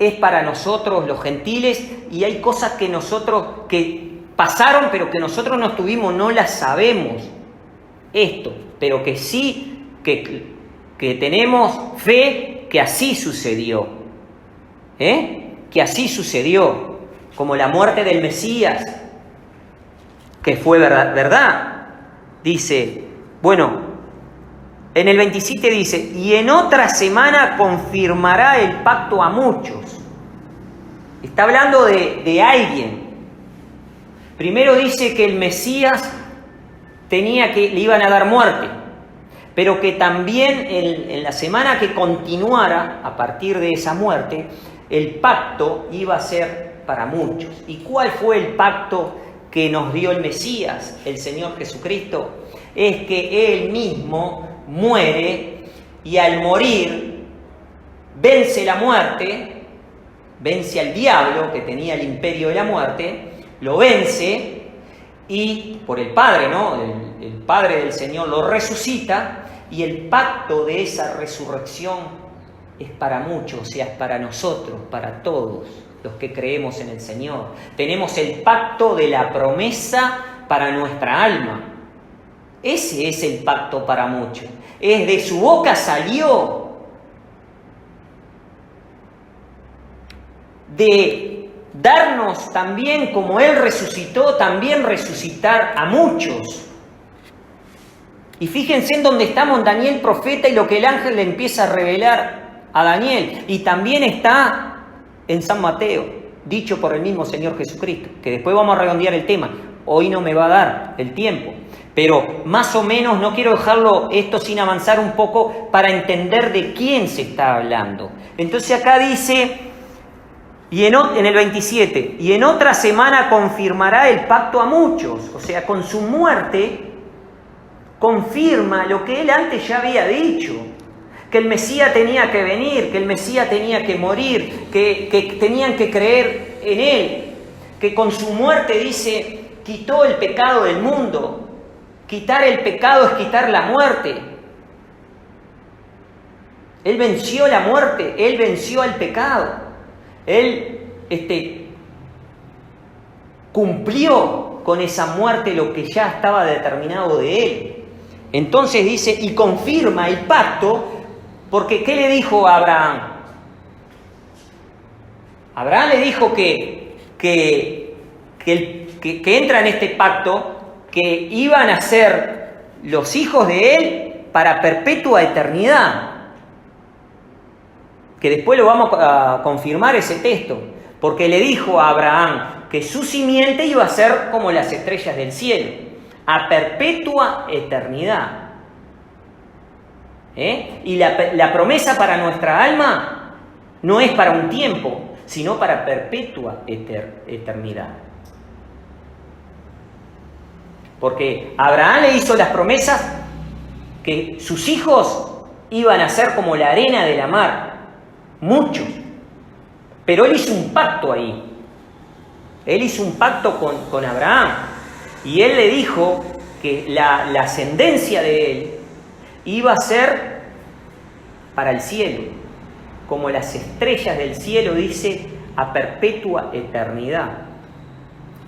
es para nosotros los gentiles, y hay cosas que pasaron pero que nosotros no tuvimos, no las sabemos. Esto, pero que sí, que tenemos fe que así sucedió. Que así sucedió, como la muerte del Mesías, que fue verdad. Dice, bueno, en el 27 dice, y en otra semana confirmará el pacto a muchos. Está hablando de alguien. Primero dice que el Mesías le iban a dar muerte, pero que también en la semana que continuara, a partir de esa muerte, el pacto iba a ser para muchos. ¿Y cuál fue el pacto que nos dio el Mesías, el Señor Jesucristo? Es que Él mismo muere, y al morir vence la muerte, vence al diablo que tenía el imperio de la muerte, lo vence, y por el Padre, ¿no? El Padre del Señor lo resucita, y el pacto de esa resurrección es para muchos, o sea, es para nosotros, para todos los que creemos en el Señor. Tenemos el pacto de la promesa para nuestra alma. Ese es el pacto para muchos. Es de su boca salió de darnos también, como Él resucitó, también resucitar a muchos. Y fíjense en dónde estamos, Daniel profeta, y lo que el ángel le empieza a revelar a Daniel. Y también está en San Mateo, dicho por el mismo Señor Jesucristo, que después vamos a redondear el tema. Hoy no me va a dar el tiempo, pero más o menos no quiero dejarlo esto sin avanzar un poco para entender de quién se está hablando. Entonces acá dice, en el 27, y en otra semana confirmará el pacto a muchos, o sea, con su muerte confirma lo que él antes ya había dicho, que el Mesías tenía que venir, que el Mesías tenía que morir, que tenían que creer en él, que con su muerte, dice, quitó el pecado del mundo. Quitar el pecado es quitar la muerte. Él venció la muerte, él venció al pecado. Él cumplió con esa muerte lo que ya estaba determinado de él. Entonces dice, y confirma el pacto, porque ¿qué le dijo a Abraham? Abraham le dijo que entra en este pacto, que iban a ser los hijos de él para perpetua eternidad. Que después lo vamos a confirmar ese texto, porque le dijo a Abraham que su simiente iba a ser como las estrellas del cielo, a perpetua eternidad. Y la promesa para nuestra alma no es para un tiempo, sino para perpetua eternidad. Porque Abraham le hizo las promesas que sus hijos iban a ser como la arena de la mar, muchos. Pero él hizo un pacto ahí. Él hizo un pacto con Abraham. Y él le dijo que la ascendencia de él iba a ser para el cielo, como las estrellas del cielo, dice, a perpetua eternidad.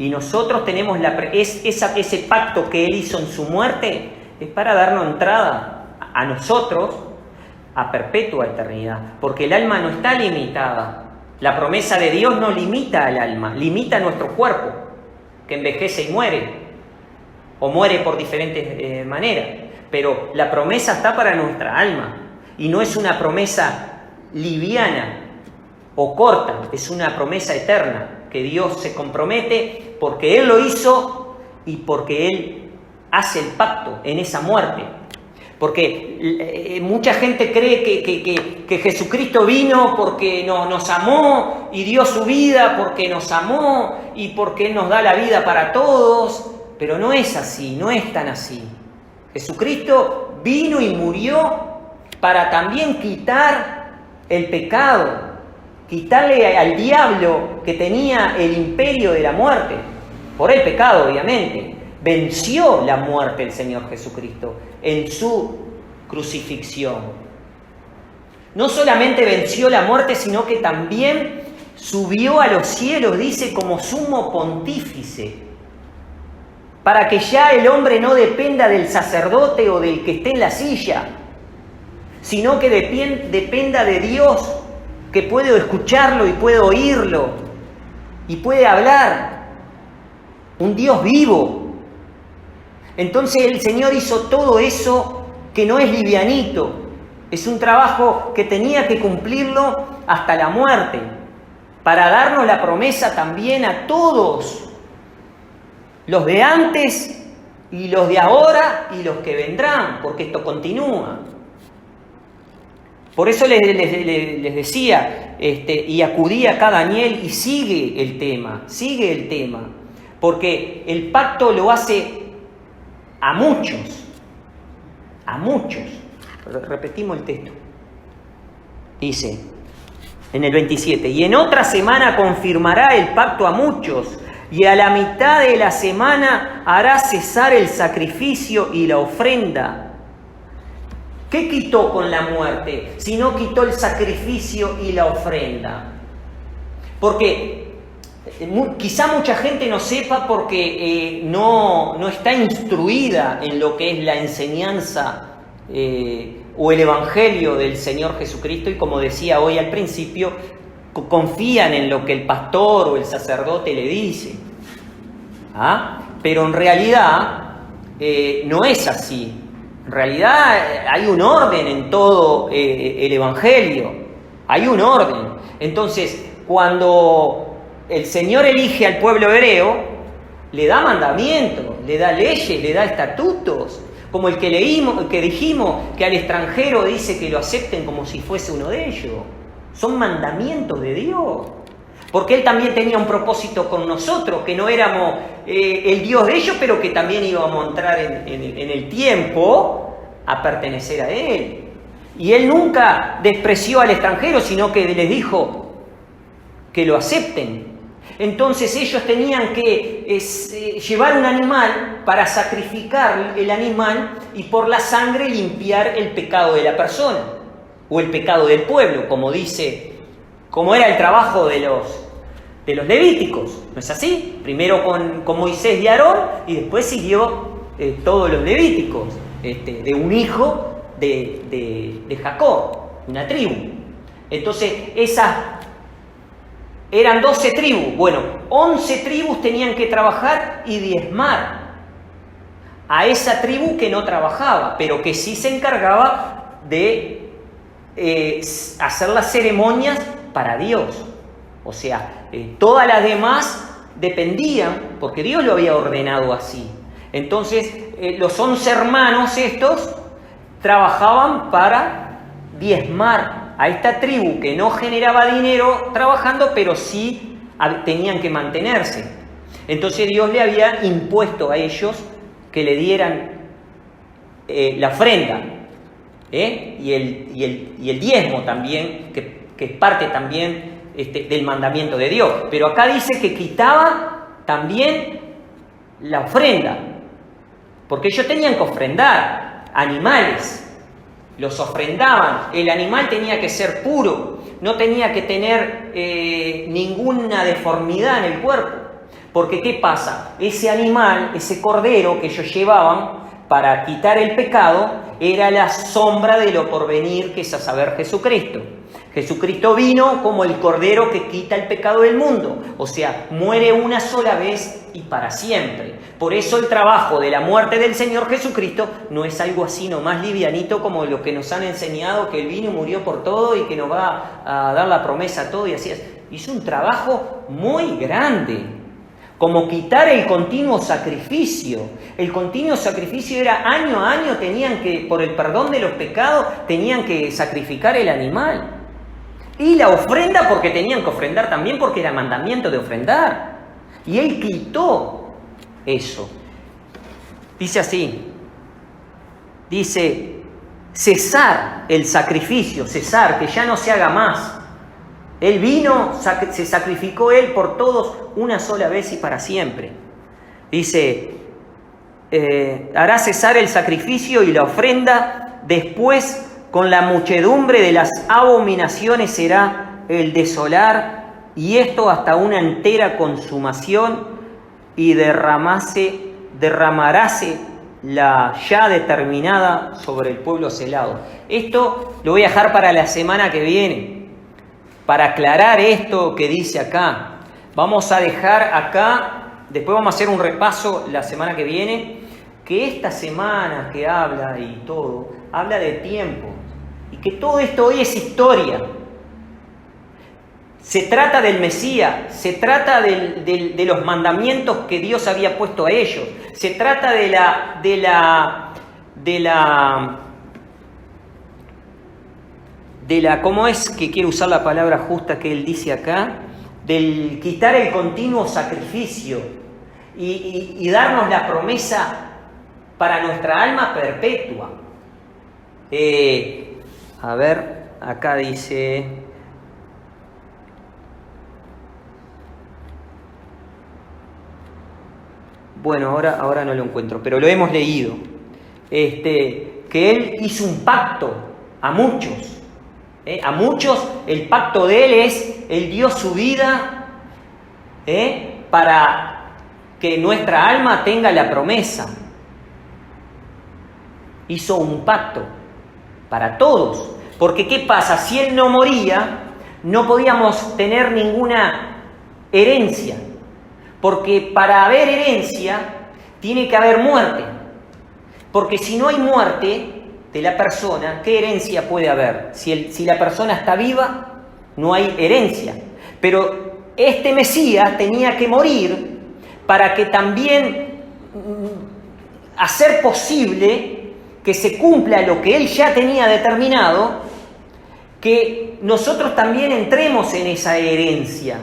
Y nosotros tenemos ese pacto que él hizo en su muerte, es para darnos entrada a nosotros a perpetua eternidad, porque el alma no está limitada. La promesa de Dios no limita al alma, limita a nuestro cuerpo, que envejece y muere, o muere por diferentes maneras. Pero la promesa está para nuestra alma, y no es una promesa liviana o corta, es una promesa eterna, que Dios se compromete porque Él lo hizo y porque Él hace el pacto en esa muerte. Porque mucha gente cree que Jesucristo vino porque nos amó y dio su vida porque nos amó y porque Él nos da la vida para todos, pero no es así, no es tan así. Jesucristo vino y murió para también quitar el pecado, quitarle al diablo que tenía el imperio de la muerte, por el pecado obviamente. Venció la muerte el Señor Jesucristo en su crucifixión. No solamente venció la muerte, sino que también subió a los cielos, dice, como sumo pontífice, para que ya el hombre no dependa del sacerdote o del que esté en la silla, sino que dependa de Dios, que puede escucharlo y puede oírlo y puede hablar. Un Dios vivo. Entonces el Señor hizo todo eso que no es livianito. Es un trabajo que tenía que cumplirlo hasta la muerte, para darnos la promesa también a todos, los de antes y los de ahora y los que vendrán, porque esto continúa. Por eso les decía, y acudí acá a Daniel y sigue el tema, porque el pacto lo hace a muchos. Repetimos el texto. Dice, en el 27, y en otra semana confirmará el pacto a muchos, y a la mitad de la semana hará cesar el sacrificio y la ofrenda. ¿Qué quitó con la muerte? Si no quitó el sacrificio y la ofrenda. Porque quizá mucha gente no sepa porque no está instruida en lo que es la enseñanza o el evangelio del Señor Jesucristo, y como decía hoy al principio, confían en lo que el pastor o el sacerdote le dice. Pero en realidad no es así. En realidad hay un orden en todo el evangelio. Hay un orden. Entonces, cuando el Señor elige al pueblo hebreo, le da mandamientos, le da leyes, le da estatutos, como el que dijimos, que al extranjero dice que lo acepten como si fuese uno de ellos. Son mandamientos de Dios. Porque Él también tenía un propósito con nosotros, que no éramos el Dios de ellos, pero que también íbamos a entrar en el tiempo a pertenecer a Él. Y Él nunca despreció al extranjero, sino que les dijo que lo acepten. Entonces ellos tenían que llevar un animal para sacrificar el animal y por la sangre limpiar el pecado de la persona o el pecado del pueblo, como era el trabajo de los levíticos. ¿No es así? Primero con Moisés y Aarón y después siguió todos los levíticos, de un hijo de Jacob, una tribu. Entonces eran 12 tribus. Bueno, 11 tribus tenían que trabajar y diezmar a esa tribu que no trabajaba, pero que sí se encargaba de hacer las ceremonias para Dios. O sea, todas las demás dependían, porque Dios lo había ordenado así. Entonces, los 11 hermanos estos trabajaban para diezmar a esta tribu que no generaba dinero trabajando, pero sí tenían que mantenerse. Entonces Dios le había impuesto a ellos que le dieran la ofrenda y el diezmo también, que es parte también del mandamiento de Dios. Pero acá dice que quitaba también la ofrenda, porque ellos tenían que ofrendar animales. Los ofrendaban, el animal tenía que ser puro, no tenía que tener ninguna deformidad en el cuerpo. Porque ¿qué pasa? Ese animal, ese cordero que ellos llevaban para quitar el pecado, era la sombra de lo porvenir, que es a saber Jesucristo. Jesucristo vino como el cordero que quita el pecado del mundo, o sea, muere una sola vez y para siempre. Por eso el trabajo de la muerte del Señor Jesucristo no es algo así nomás livianito como lo que nos han enseñado, que Él vino y murió por todo y que nos va a dar la promesa a todo y así es. Hizo un trabajo muy grande, como quitar el continuo sacrificio. El continuo sacrificio era año a año, tenían que, por el perdón de los pecados, tenían que sacrificar el animal. Y la ofrenda, porque tenían que ofrendar también, porque era mandamiento de ofrendar. Y Él quitó eso. Dice así, dice, cesar el sacrificio, cesar, que ya no se haga más. Él vino, se sacrificó Él por todos una sola vez y para siempre. Dice, hará cesar el sacrificio y la ofrenda, después con la muchedumbre de las abominaciones será el desolar, y esto hasta una entera consumación, y derramaráse la ya determinada sobre el pueblo celado. Esto lo voy a dejar para la semana que viene, para aclarar esto que dice acá. Vamos a dejar acá, después vamos a hacer un repaso la semana que viene, que esta semana que habla y todo, habla de tiempo, y que todo esto hoy es historia. Se trata del Mesías, se trata de los mandamientos que Dios había puesto a ellos, se trata ¿cómo es que quiero usar la palabra justa que él dice acá? Del quitar el continuo sacrificio y darnos la promesa para nuestra alma perpetua. A ver, acá dice, bueno, ahora no lo encuentro, pero lo hemos leído, que Él hizo un pacto a muchos, el pacto de Él es, Él dio su vida para que nuestra alma tenga la promesa. Hizo un pacto para todos. Porque ¿qué pasa? Si Él no moría, no podíamos tener ninguna herencia. Porque para haber herencia, tiene que haber muerte. Porque si no hay muerte de la persona, ¿qué herencia puede haber? Si la persona está viva, no hay herencia. Pero este Mesías tenía que morir para que también hacer posible que se cumpla lo que él ya tenía determinado, que nosotros también entremos en esa herencia,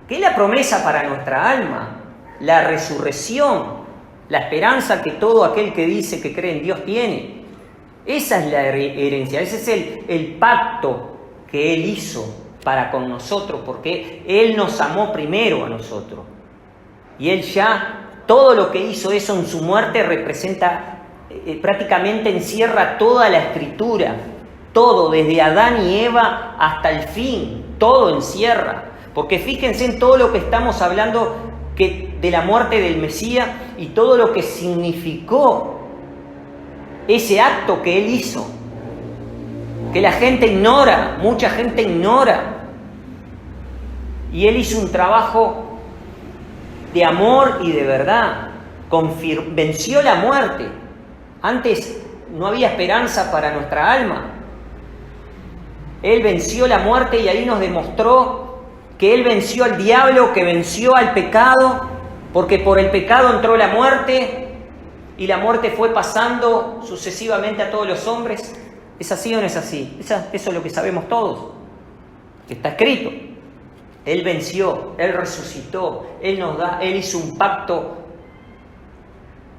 que es la promesa para nuestra alma, la resurrección, la esperanza que todo aquel que dice que cree en Dios tiene. Esa es la herencia, ese es el pacto que Él hizo para con nosotros, porque Él nos amó primero a nosotros. Y Él ya, todo lo que hizo eso en su muerte representa, prácticamente encierra toda la Escritura, todo, desde Adán y Eva hasta el fin, todo encierra. Porque fíjense en todo lo que estamos hablando de la muerte del Mesías y todo lo que significó ese acto que Él hizo, que la gente ignora, mucha gente ignora. Y Él hizo un trabajo de amor y de verdad, venció la muerte. Antes no había esperanza para nuestra alma. Él venció la muerte y ahí nos demostró que Él venció al diablo, que venció al pecado, porque por el pecado entró la muerte y la muerte fue pasando sucesivamente a todos los hombres. ¿Es así o no es así? Eso es lo que sabemos todos, que está escrito. Él venció, Él resucitó, Él hizo un pacto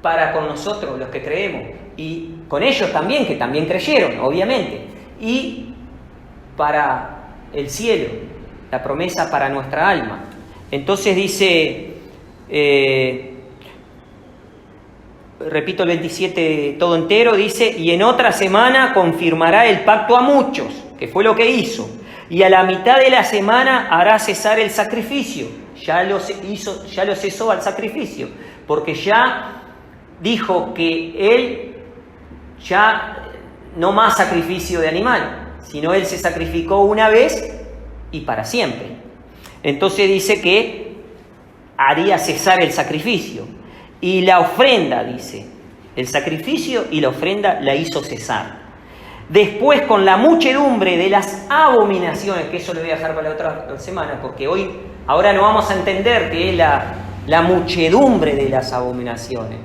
para con nosotros, los que creemos, y con ellos también, que también creyeron, obviamente, y para el cielo, la promesa para nuestra alma. Entonces dice, repito el 27 todo entero, dice, y en otra semana confirmará el pacto a muchos, que fue lo que hizo, y a la mitad de la semana hará cesar el sacrificio. Ya lo cesó al sacrificio, porque ya dijo que Él ya no más sacrificio de animal, sino Él se sacrificó una vez y para siempre. Entonces dice que haría cesar el sacrificio. Y la ofrenda, dice, el sacrificio y la ofrenda la hizo cesar. Después, con la muchedumbre de las abominaciones, que eso lo voy a dejar para la otra semana, porque ahora no vamos a entender qué es la muchedumbre de las abominaciones.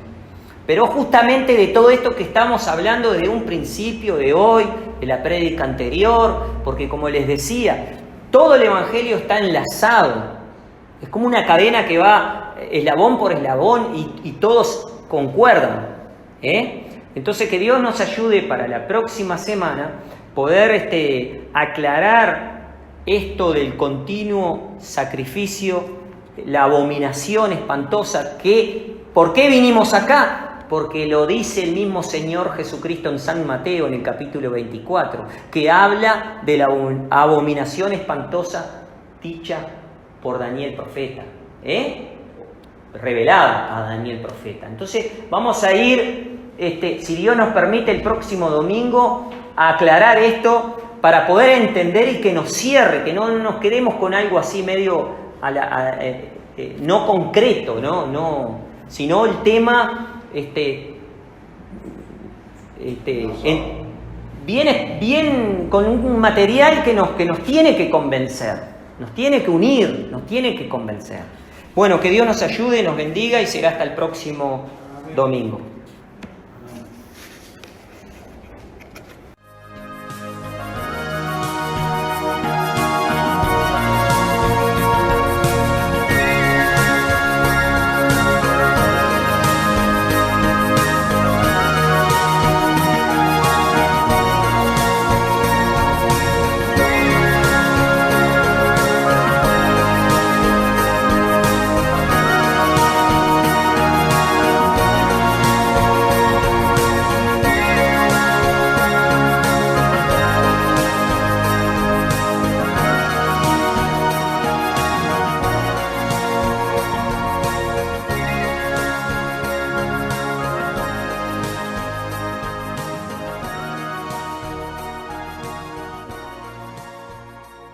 Pero justamente de todo esto que estamos hablando desde un principio de hoy, de la prédica anterior, porque como les decía, todo el Evangelio está enlazado. Es como una cadena que va eslabón por eslabón y todos concuerdan. Entonces que Dios nos ayude para la próxima semana poder aclarar esto del continuo sacrificio, la abominación espantosa, ¿por qué vinimos acá? Porque lo dice el mismo Señor Jesucristo en San Mateo, en el capítulo 24, que habla de la abominación espantosa dicha por Daniel profeta, revelada a Daniel profeta. Entonces vamos a ir, si Dios nos permite, el próximo domingo a aclarar esto para poder entender y que nos cierre, que no nos quedemos con algo así medio no concreto, no, sino el tema bien con un material que nos tiene que convencer, nos tiene que unir, nos tiene que convencer. Bueno, que Dios nos ayude, nos bendiga y será hasta el próximo domingo.